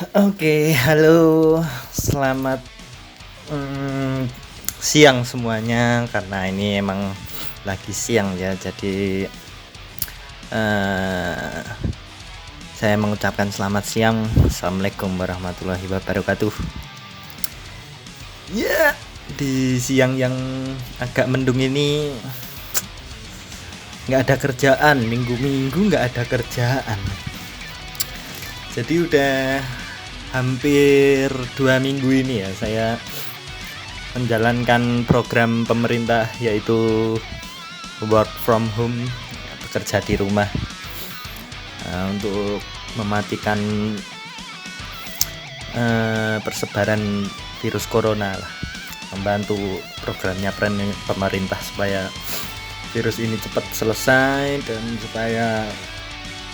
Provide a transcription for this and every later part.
Oke, halo, selamat siang semuanya. Karena ini emang lagi siang ya, jadi eh, saya mengucapkan selamat siang. Assalamualaikum warahmatullahi wabarakatuh. Ya, di siang yang agak mendung ini nggak ada kerjaan, minggu-minggu nggak ada kerjaan. Jadi udah hampir 2 minggu ini ya saya menjalankan program pemerintah, yaitu work from home, bekerja di rumah, untuk mematikan persebaran virus corona lah, membantu programnya pemerintah supaya virus ini cepat selesai dan supaya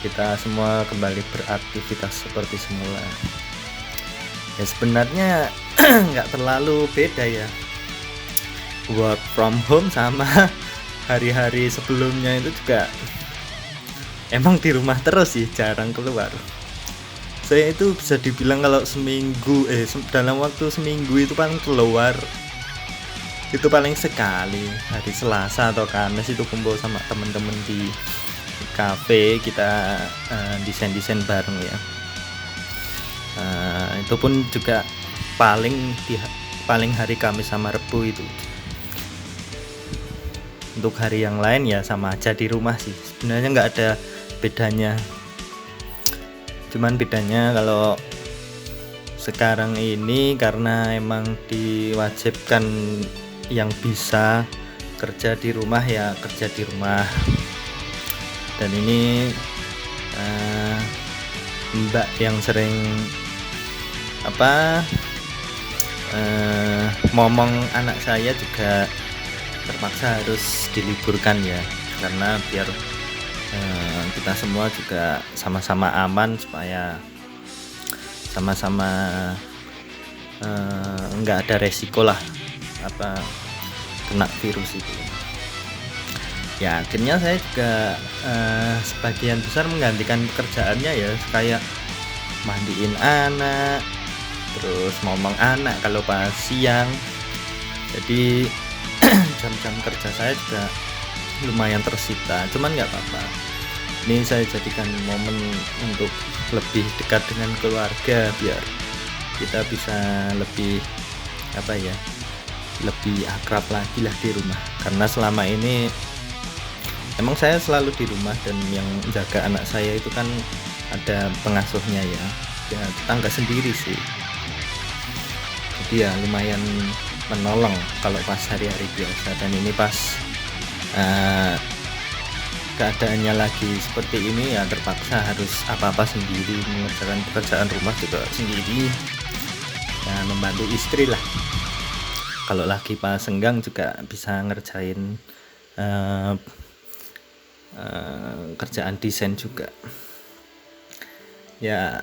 kita semua kembali beraktivitas seperti semula. Ya sebenarnya nggak terlalu beda ya work from home sama hari-hari sebelumnya. Itu juga emang di rumah terus sih, jarang keluar. Saya itu bisa dibilang kalau seminggu dalam waktu seminggu itu paling keluar itu paling sekali hari Selasa atau Kamis, itu kumpul sama teman-teman di cafe, kita desain bareng ya. Itu pun juga paling hari Kamis sama Rebu itu. Untuk hari yang lain ya sama aja di rumah sih, sebenarnya nggak ada bedanya. Cuman bedanya kalau sekarang ini karena emang diwajibkan yang bisa kerja di rumah ya kerja di rumah. Dan ini mbak yang sering ngomong anak saya juga terpaksa harus diliburkan ya, karena biar kita semua juga sama-sama aman, supaya sama-sama nggak ada resiko lah kena virus itu. Ya akhirnya saya juga sebagian besar menggantikan pekerjaannya ya, kayak mandiin anak, terus ngomong anak kalau pas siang. Jadi jam-jam kerja saya juga lumayan tersita, cuman nggak apa-apa. Ini saya jadikan momen untuk lebih dekat dengan keluarga, biar kita bisa lebih lebih akrab lagi lah di rumah. Karena selama ini emang saya selalu di rumah, dan yang jaga anak saya itu kan ada pengasuhnya ya tetangga sendiri sih. Jadi ya lumayan menolong kalau pas hari-hari biasa. Dan ini pas keadaannya lagi seperti ini ya terpaksa harus apa-apa sendiri, mengerjakan pekerjaan rumah juga sendiri ya, membantu istri lah. Kalau lagi pas senggang juga bisa ngerjain kerjaan desain juga ya.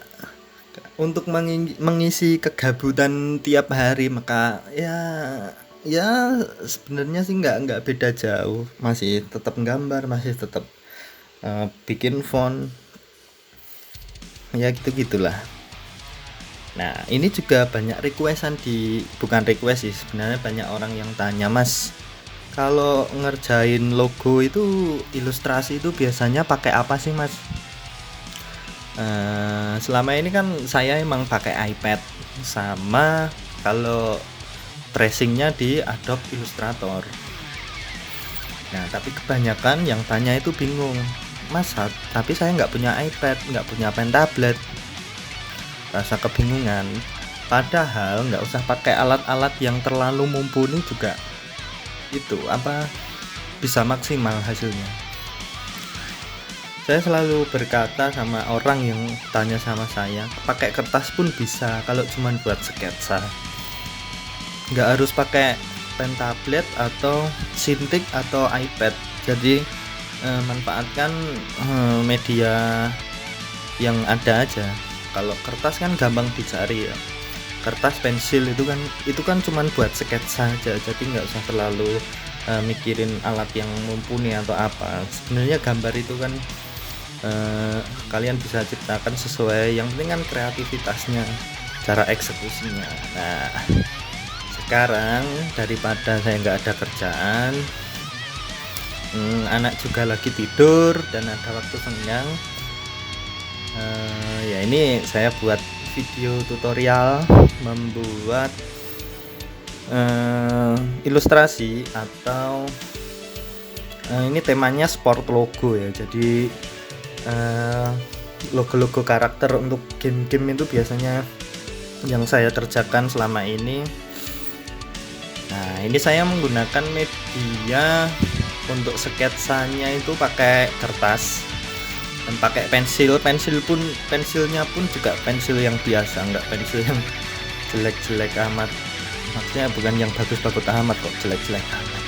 Untuk mengisi kegabutan tiap hari, maka ya sebenarnya sih nggak beda jauh, masih tetap gambar, masih tetap bikin font ya, gitulah. Nah ini juga banyak bukan request sih sebenarnya, banyak orang yang tanya, Mas, kalau ngerjain logo itu, ilustrasi itu biasanya pakai apa sih, Mas? Selama ini kan saya emang pakai iPad, sama kalau tracingnya di Adobe Illustrator. Nah tapi kebanyakan yang tanya itu bingung, Mas, tapi saya nggak punya iPad, nggak punya pen tablet. Rasa kebingungan, padahal nggak usah pakai alat-alat yang terlalu mumpuni juga itu bisa maksimal hasilnya. Saya selalu berkata sama orang yang tanya sama saya, pakai kertas pun bisa kalau cuma buat sketsa, nggak harus pakai pen tablet atau Cintiq atau iPad. Jadi manfaatkan media yang ada aja. Kalau kertas kan gampang dicari ya, kertas pensil itu kan cuman buat sketsa aja, jadi nggak usah terlalu mikirin alat yang mumpuni atau apa. Sebenarnya gambar itu kan kalian bisa ciptakan sesuai, yang penting kan kreativitasnya, cara eksekusinya. Nah, sekarang daripada saya nggak ada kerjaan, anak juga lagi tidur dan ada waktu senggang, ya ini saya buat video tutorial membuat ilustrasi atau ini temanya sport logo ya. Jadi logo-logo karakter untuk game-game itu biasanya yang saya kerjakan selama ini. Nah, ini saya menggunakan media untuk sketsanya itu pakai kertas dan pakai pensilnya pun juga pensil yang biasa, enggak pensil yang jelek-jelek amat. Maksudnya bukan yang bagus-bagus amat kok, jelek-jelek amat.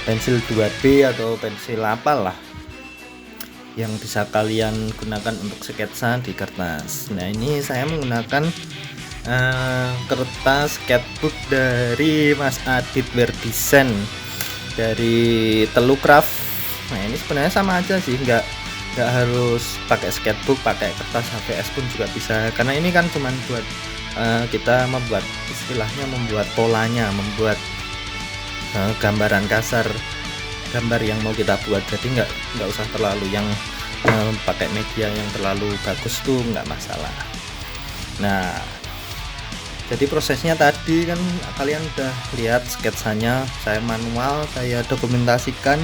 Pensil 2B atau pensil apalah yang bisa kalian gunakan untuk sketsa di kertas. Nah, ini saya menggunakan kertas sketchbook dari Mas Adit Werdesign dari Telucraft. Nah, ini sebenarnya sama aja sih, nggak harus pakai sketchbook, pakai kertas HVS pun juga bisa, karena ini kan cuman buat kita membuat, istilahnya membuat polanya, membuat gambaran kasar gambar yang mau kita buat. Jadi nggak usah terlalu yang pakai media yang terlalu bagus tuh nggak masalah. Nah, jadi prosesnya tadi kan kalian udah lihat sketsanya, saya manual, saya dokumentasikan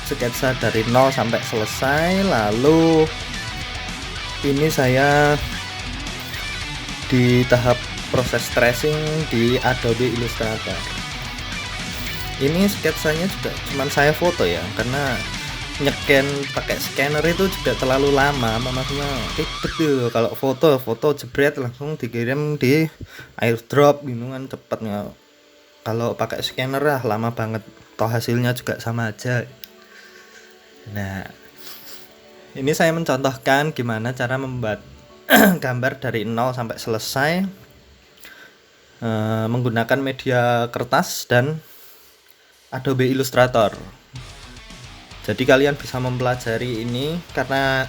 sketsa dari 0 sampai selesai. Lalu ini saya di tahap proses tracing di Adobe Illustrator. Ini sketsanya juga cuman saya foto ya, karena nyeken pakai scanner itu juga terlalu lama, maksudnya ribet tuh. Kalau foto jebret langsung dikirim di airdrop gitu kan, cepet nggak. Kalau pakai scanner lama banget, toh hasilnya juga sama aja. Nah, ini saya mencontohkan gimana cara membuat gambar dari 0 sampai selesai menggunakan media kertas dan Adobe Illustrator. Jadi kalian bisa mempelajari ini, karena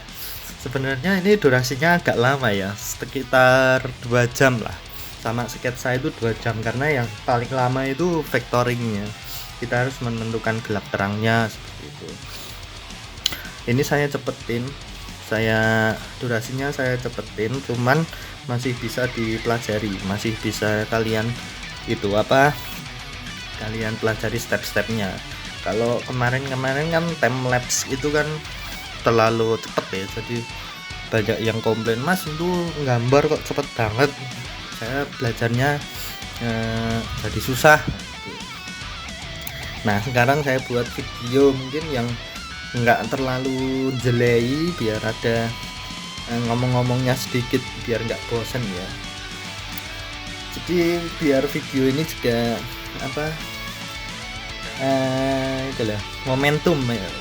sebenarnya ini durasinya agak lama ya, sekitar 2 jam lah. Sama sketsa itu 2 jam, karena yang paling lama itu vectoringnya. Kita harus menentukan gelap terangnya seperti itu. Ini saya cepetin, durasinya saya cepetin, cuman masih bisa dipelajari, masih bisa kalian kalian pelajari step-stepnya. Kalau kemarin kan time lapse itu kan terlalu cepet ya, jadi banyak yang komplain, Mas itu gambar kok cepet banget, saya belajarnya jadi susah. Nah, sekarang saya buat video mungkin yang nggak terlalu jelei, biar ada ngomong-ngomongnya sedikit, biar nggak bosen ya. Jadi biar video ini juga itulah momentum.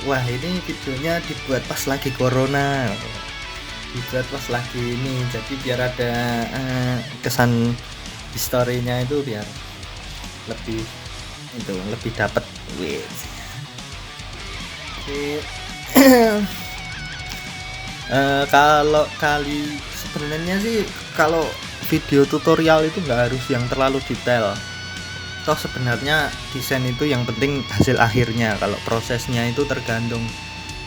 Wah, ini videonya dibuat pas lagi corona, dibuat pas lagi ini, jadi biar ada kesan historinya itu, biar lebih dapat. Kalau sebenarnya sih kalau video tutorial itu nggak harus yang terlalu detail. Toh sebenarnya desain itu yang penting hasil akhirnya. Kalau prosesnya itu tergantung,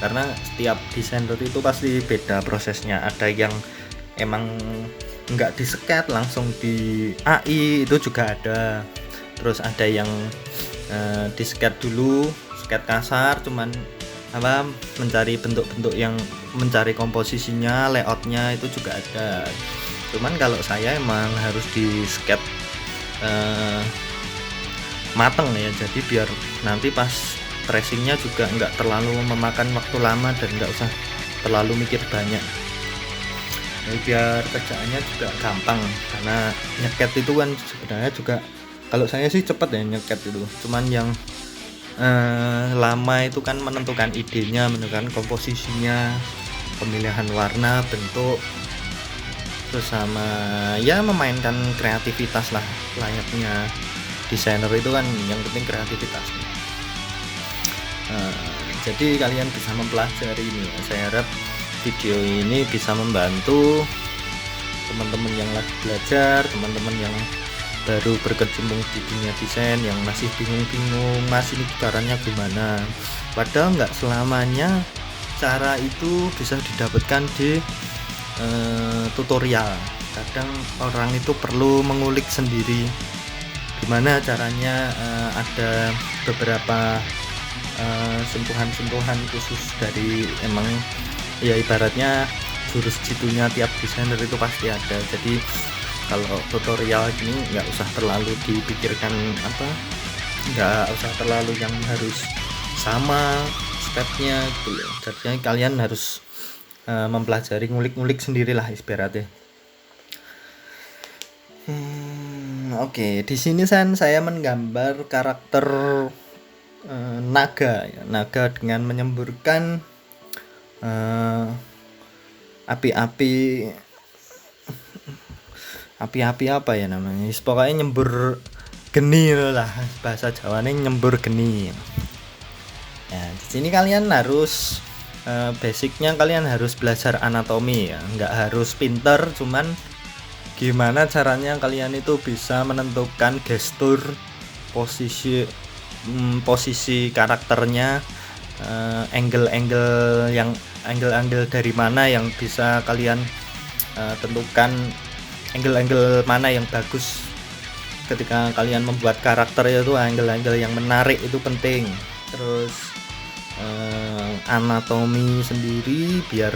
karena setiap desainer itu pasti beda prosesnya. Ada yang emang nggak disket langsung di AI, itu juga ada. Terus ada yang disket dulu, sket kasar, cuman mencari bentuk-bentuk yang mencari komposisinya, layoutnya, itu juga ada. Cuman kalau saya emang harus di sket mateng ya, jadi biar nanti pas tracingnya juga nggak terlalu memakan waktu lama dan nggak usah terlalu mikir banyak. Jadi biar kerjaannya juga gampang, karena nyeket itu kan sebenarnya juga, kalau saya sih cepet ya nyeket itu, cuman yang lama itu kan menentukan idenya, menentukan komposisinya, pemilihan warna, bentuk, terus sama ya memainkan kreativitas lah, layaknya desainer itu kan yang penting kreativitas. Jadi kalian bisa mempelajari ini ya. Saya harap video ini bisa membantu teman-teman yang lagi belajar, teman-teman yang baru berkecimpung di dunia desain, yang masih bingung-bingung, Mas ini caranya gimana. Padahal nggak selamanya cara itu bisa didapatkan di tutorial. Kadang orang itu perlu mengulik sendiri gimana caranya. Ada beberapa sentuhan-sentuhan khusus dari emang ya ibaratnya jurus jitunya tiap desainer itu pasti ada. Jadi kalau tutorial ini nggak usah terlalu dipikirkan nggak usah terlalu yang harus sama stepnya gitu loh. Jadi kalian harus mempelajari, ngulik-ngulik sendirilah ibaratnya. Oke, di sini saya menggambar karakter naga ya. Naga dengan menyemburkan api-api apa ya namanya, pokoknya nyembur geni lah, bahasa Jawanya nyembur geni ya. Di sini kalian harus basicnya kalian harus belajar anatomi ya, nggak harus pinter, cuman gimana caranya kalian itu bisa menentukan gestur, posisi karakternya, angle dari mana yang bisa kalian tentukan, angle mana yang bagus ketika kalian membuat karakter itu. Angle yang menarik itu penting. Terus anatomi sendiri biar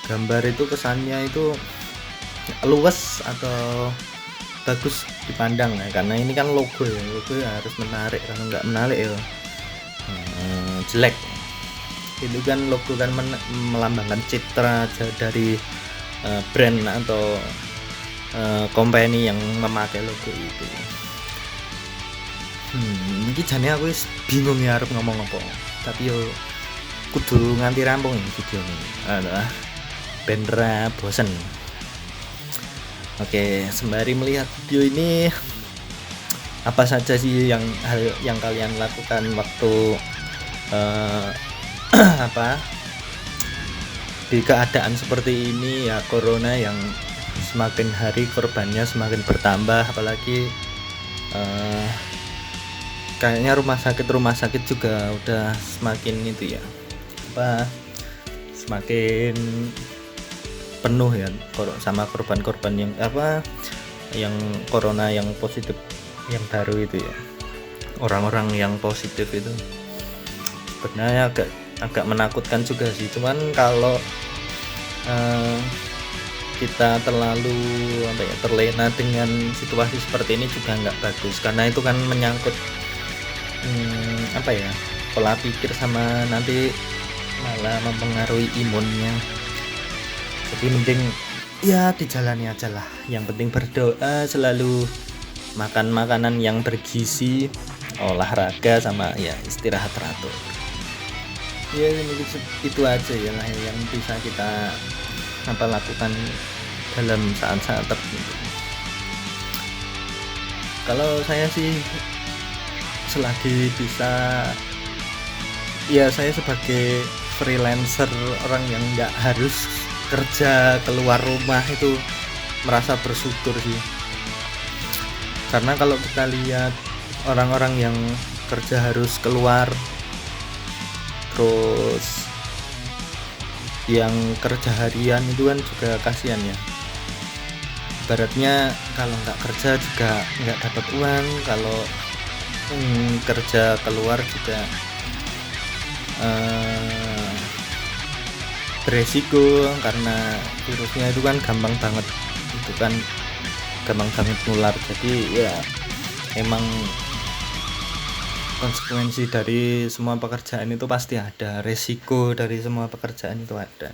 gambar itu kesannya itu luwes atau bagus dipandang ya, karena ini kan logo ya harus menarik. Kalau nggak menarik ya jelek. Itu kan logo kan melambangkan citra dari brand atau company yang memakai logo itu. Ini jane aku bingung ya harus ngomong apa, tapi yo kudu nganti rampung video ini. Ben ra bosen. Oke, sembari melihat video ini, apa saja sih hal yang kalian lakukan waktu di keadaan seperti ini ya, corona yang semakin hari korbannya semakin bertambah, apalagi kayaknya rumah sakit juga udah semakin itu ya, semakin penuh ya sama korban-korban yang corona yang positif yang baru itu ya. Orang-orang yang positif itu sebenarnya agak menakutkan juga sih, cuman kalau kita terlalu terlena dengan situasi seperti ini juga nggak bagus, karena itu kan menyangkut pola pikir sama nanti malah mempengaruhi imunnya. Jadi mending ya dijalani aja lah. Yang penting berdoa selalu, makan makanan yang bergizi, olahraga, sama ya istirahat teratur. Ya itu aja ya lah yang bisa kita lakukan dalam saat-saat tertentu. Kalau saya sih selagi bisa ya, saya sebagai freelancer, orang yang nggak harus kerja keluar rumah, itu merasa bersyukur sih. Karena kalau kita lihat orang-orang yang kerja harus keluar, terus yang kerja harian itu kan juga kasihan ya. Ibaratnya kalau nggak kerja juga nggak dapat uang, kalau kerja keluar juga beresiko, karena virusnya itu kan gampang banget nular. Jadi ya emang konsekuensi dari semua pekerjaan itu pasti ada, resiko dari semua pekerjaan itu ada.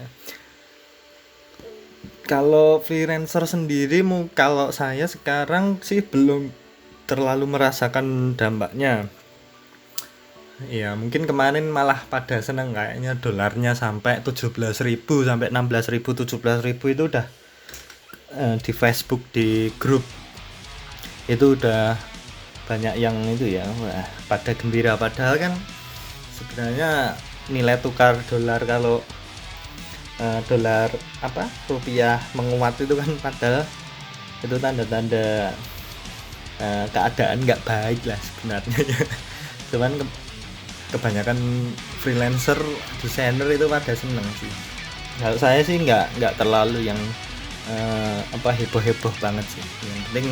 Kalau freelancer sendiri, kalau saya sekarang sih belum terlalu merasakan dampaknya. Ya mungkin kemarin malah pada seneng, kayaknya dolarnya sampai 17.000 sampai 16.000 17.000 itu udah di Facebook, di grup itu udah banyak yang itu ya, wah pada gembira. Padahal kan sebenarnya nilai tukar dolar kalau dolar rupiah menguat itu kan, padahal itu tanda-tanda keadaan nggak baik lah sebenarnya. Cuman kebanyakan freelancer desainer itu pada seneng sih. Kalau saya sih nggak terlalu yang heboh-heboh banget sih. Yang penting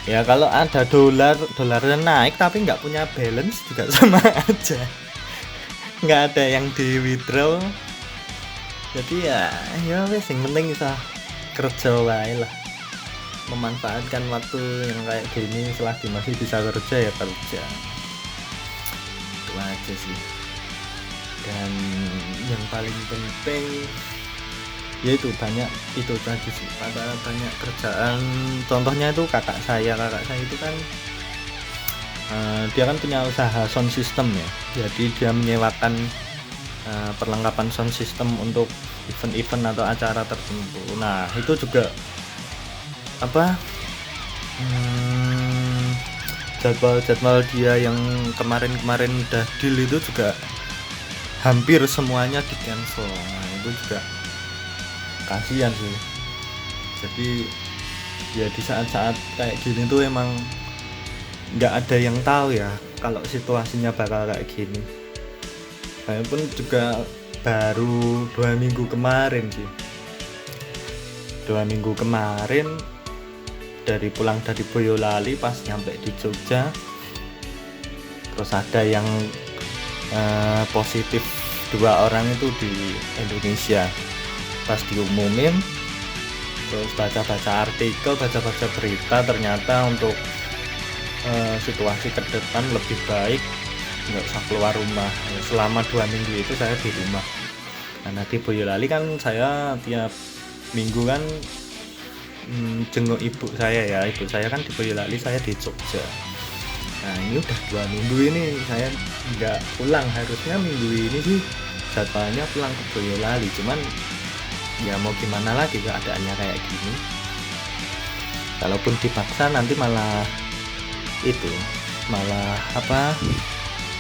ya kalau ada dolarnya naik tapi nggak punya balance juga sama aja, nggak ada yang di withdraw. Jadi ya wes, yang penting bisa kerja wae lah, memanfaatkan waktu yang kayak gini selagi masih bisa kerja ya kerja, itu aja sih. Dan yang paling penting yaitu banyak itu tadi sih, pada banyak kerjaan. Contohnya itu kakak saya itu kan dia kan punya usaha sound system ya, jadi dia menyewakan perlengkapan sound system untuk event-event atau acara tertentu. Nah itu juga jadwal dia yang kemarin udah deal itu juga hampir semuanya di cancel. Nah itu juga kasihan sih. Jadi ya di saat-saat kayak gini tuh emang nggak ada yang tahu ya kalau situasinya bakal kayak gini. Saya pun juga baru 2 minggu kemarin sih, 2 minggu kemarin pulang dari Boyolali, pas nyampe di Jogja terus ada yang positif 2 orang itu di Indonesia. Pas diumumin terus baca-baca artikel, baca-baca berita, ternyata untuk situasi ke depan lebih baik nggak usah keluar rumah. Selama 2 minggu itu saya di rumah, karena di Boyolali kan saya tiap minggu kan jenguk ibu saya kan di Boyolali, saya di Jogja. Nah ini udah 2 minggu ini saya nggak pulang. Harusnya minggu ini sih jadwalnya pulang ke Boyolali, cuman ya mau gimana lagi keadaannya kayak gini. Kalaupun dipaksa nanti malah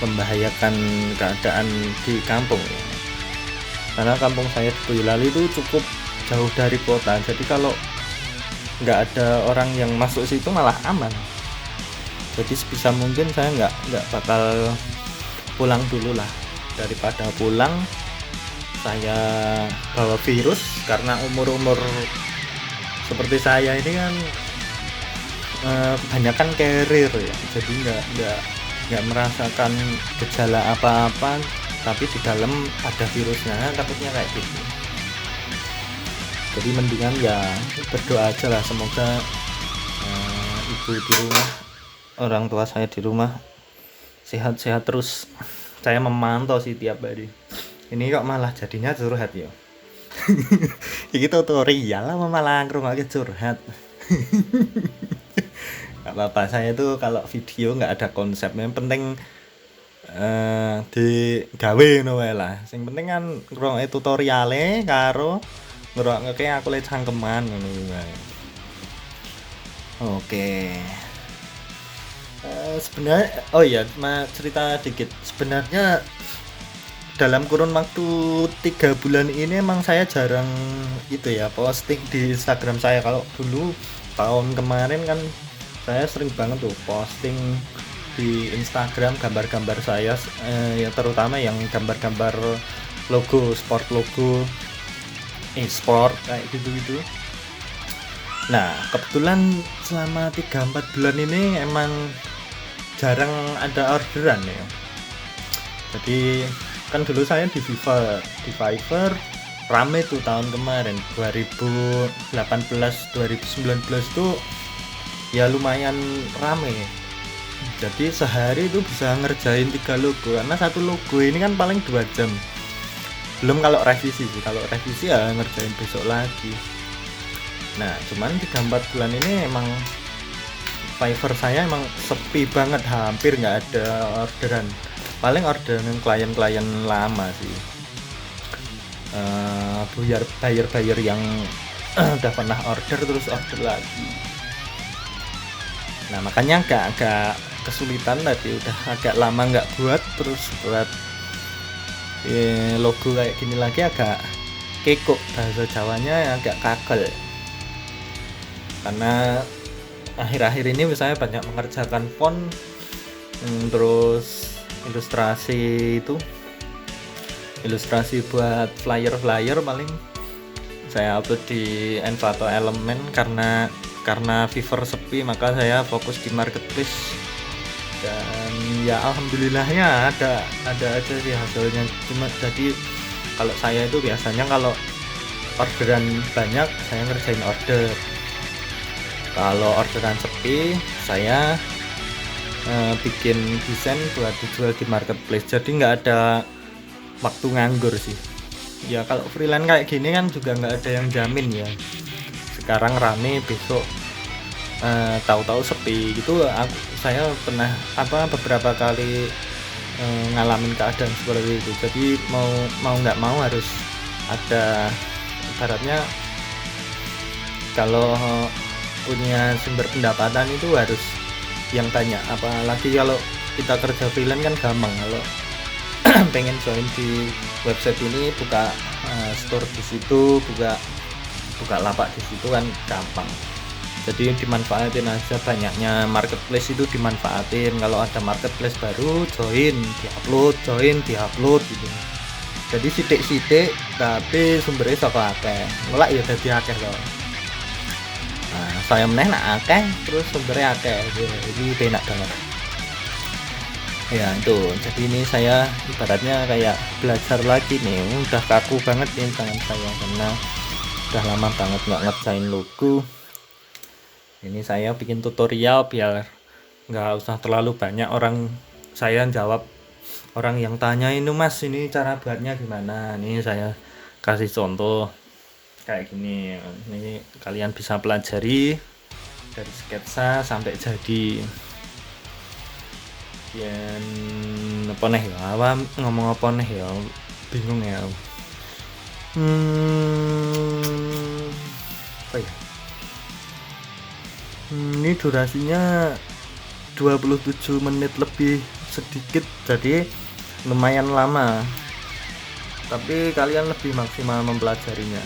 membahayakan keadaan di kampung ya. Karena kampung saya di Boyolali itu cukup jauh dari kota, jadi kalau nggak ada orang yang masuk situ malah aman. Jadi sebisa mungkin saya nggak bakal pulang dulu lah, daripada pulang saya bawa virus. Karena umur seperti saya ini kan kebanyakan carrier ya, jadi nggak merasakan gejala apa-apa, tapi di dalam ada virusnya, takutnya kayak gitu. Jadi mendingan ya berdoa aja lah, semoga ibu di rumah, orang tua saya di rumah sehat-sehat terus. Saya memantau sih tiap hari. Ini kok malah jadinya curhat ya. Iki tutorial lah malah ngrungokke curhat. Gak apa-apa, saya tuh kalau video nggak ada konsep, yang penting digawe ngono wae lah. Sing penting kan ngrungokke tutoriale karo ngrungokke aku le cangkeman ngono wae. Oke. Sebenarnya cerita dikit. Sebenarnya dalam kurun waktu 3 bulan ini emang saya jarang posting di Instagram saya. Kalau dulu tahun kemarin kan saya sering banget tuh posting di Instagram gambar-gambar saya, ya terutama yang gambar-gambar logo sport, logo e-sport kayak gitu. Nah kebetulan selama 3-4 bulan ini emang jarang ada orderan ya. Jadi kan dulu saya di Fiverr rame tuh tahun kemarin 2018 2019 tuh ya lumayan rame. Jadi sehari itu bisa ngerjain 3 logo, karena satu logo ini kan paling 2 jam. Belum kalau revisi sih, kalau revisi ya ngerjain besok lagi. Nah cuman 3-4 bulan ini emang Fiverr saya emang sepi banget, hampir nggak ada orderan. Paling orderan klien-klien lama sih, buyer yang udah pernah order terus order lagi. Nah makanya agak kesulitan tadi, udah agak lama nggak buat, terus buat logo kayak gini lagi agak kekok, bahasa Jawanya agak kagel. Karena akhir-akhir ini misalnya banyak mengerjakan font, terus ilustrasi buat flyer paling saya upload di Envato Element. Karena Fiverr sepi, maka saya fokus di marketplace, dan ya alhamdulillahnya ada aja sih hasilnya. Cuma jadi kalau saya itu biasanya kalau orderan banyak saya ngerjain order, kalau orderan sepi saya bikin desain buat dijual di marketplace. Jadi nggak ada waktu nganggur sih ya. Kalau freelance kayak gini kan juga nggak ada yang jamin ya, sekarang rame besok tahu-tahu sepi gitu. Saya pernah beberapa kali ngalamin keadaan seperti itu. Jadi mau nggak mau harus ada, ibaratnya kalau punya sumber pendapatan itu harus yang banyak. Apalagi kalau kita kerja freelance kan gampang, kalau pengen join di website ini, buka store di situ, buka lapak di situ kan gampang. Jadi dimanfaatin aja, banyaknya marketplace itu dimanfaatin. Kalau ada marketplace baru, join diupload gitu. Jadi sidik tapi sumbernya saka akeh, mulai ya dadi akeh loh. Nah, saya meneh nak akeh terus sumbernya akeh, jadi enak banget ya itu. Jadi ini saya ibaratnya kayak belajar lagi nih, udah kaku banget nih tangan saya karena udah lama banget nggak ngerjain logo. Ini saya bikin tutorial biar nggak usah terlalu banyak orang saya jawab, orang yang tanya ini mas ini cara buatnya gimana. Ini saya kasih contoh kayak gini, ini kalian bisa pelajari dari sketsa sampai jadi. Yang apa nih ya, ngomong apa nih ya, bingung ya. Apa ya, ini durasinya 27 menit lebih sedikit, jadi lumayan lama, tapi kalian lebih maksimal mempelajarinya.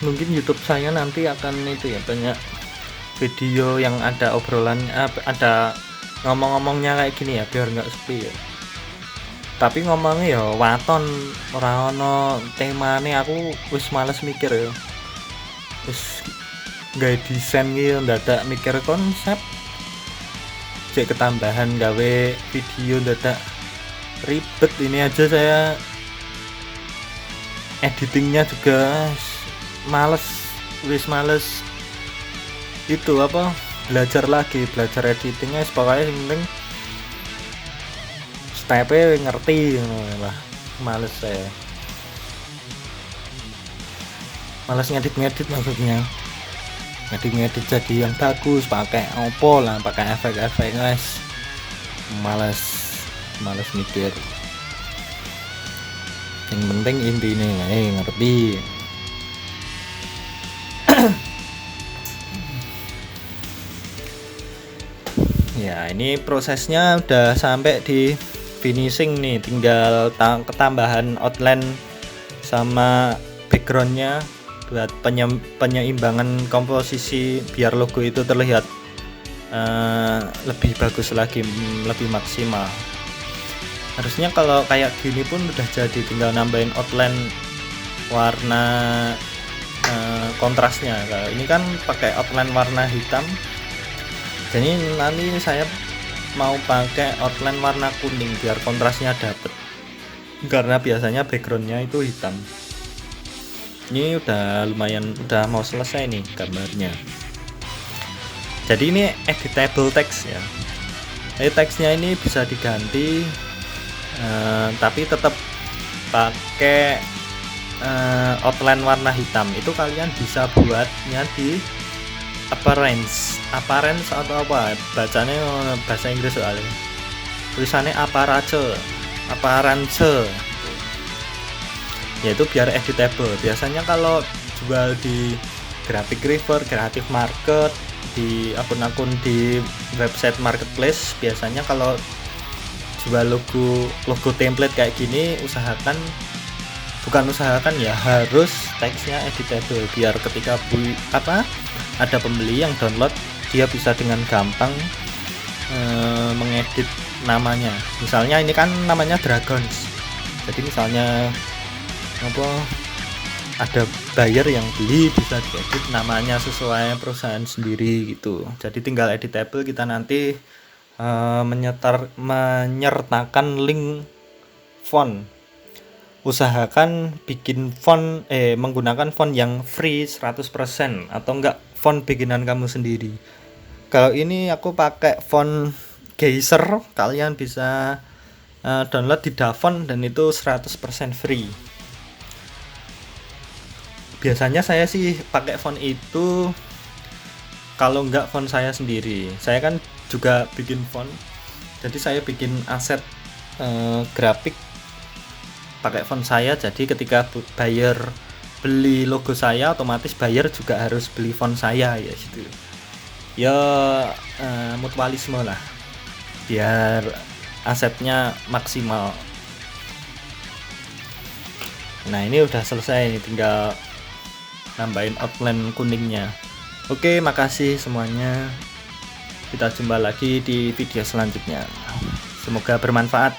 Mungkin YouTube saya nanti akan itu ya, banyak video yang ada obrolan, ada ngomong-ngomongnya kayak gini ya, biar nggak sepi ya. Tapi ngomongnya ya waton, ora ono temane, aku wis males mikir ya. Wis gawe desain gitu ndadak mikir konsep, cek ketambahan gawe video ndadak ribet. Ini aja saya editingnya juga males itu belajar editingnya. Pokoknya yang penting stepnya ngerti lah. Males saya, males ngedit maksudnya, ngedit jadi yang bagus pakai opo lah, pakai efek guys. Males mikir, yang penting intinya ngerti. Ya ini prosesnya udah sampai di finishing nih, tinggal ketambahan outline sama backgroundnya buat penyeimbangan komposisi biar logo itu terlihat lebih bagus lagi, lebih maksimal. Harusnya kalau kayak gini pun udah jadi, tinggal nambahin outline warna kontrasnya. Kalau ini kan pakai outline warna hitam, jadi nanti saya mau pakai outline warna kuning biar kontrasnya dapet, karena biasanya backgroundnya itu hitam. Ini udah lumayan, udah mau selesai nih gambarnya. Jadi ini editable text ya. Teksnya ini bisa diganti, tapi tetap pakai outline warna hitam. Itu kalian bisa buatnya di appearance atau apa bacanya, bahasa Inggris soalnya tulisannya appearance yaitu biar editable. Biasanya kalau jual di Graphic River, Creative Market, di akun-akun di website marketplace, biasanya kalau jual logo template kayak gini, bukan usahakan ya, harus teksnya editable biar ketika ada pembeli yang download, dia bisa dengan gampang mengedit namanya. Misalnya ini kan namanya Dragons, jadi misalnya ada buyer yang beli, bisa diedit namanya sesuai perusahaan sendiri gitu. Jadi tinggal editable, kita nanti menyertakan link font. Usahakan bikin menggunakan font yang free 100% atau enggak font bikinan kamu sendiri. Kalau ini aku pakai font Geyser, kalian bisa download di Davon dan itu 100% free. Biasanya saya sih pakai font itu kalau enggak font saya sendiri. Saya kan juga bikin font, jadi saya bikin aset grafik pakai font saya. Jadi ketika buyer beli logo saya, otomatis buyer juga harus beli font saya ya gitu. Ya mutualisme lah, biar asetnya maksimal. Nah ini udah selesai, tinggal nambahin outline kuningnya. Oke, makasih semuanya, kita jumpa lagi di video selanjutnya, semoga bermanfaat.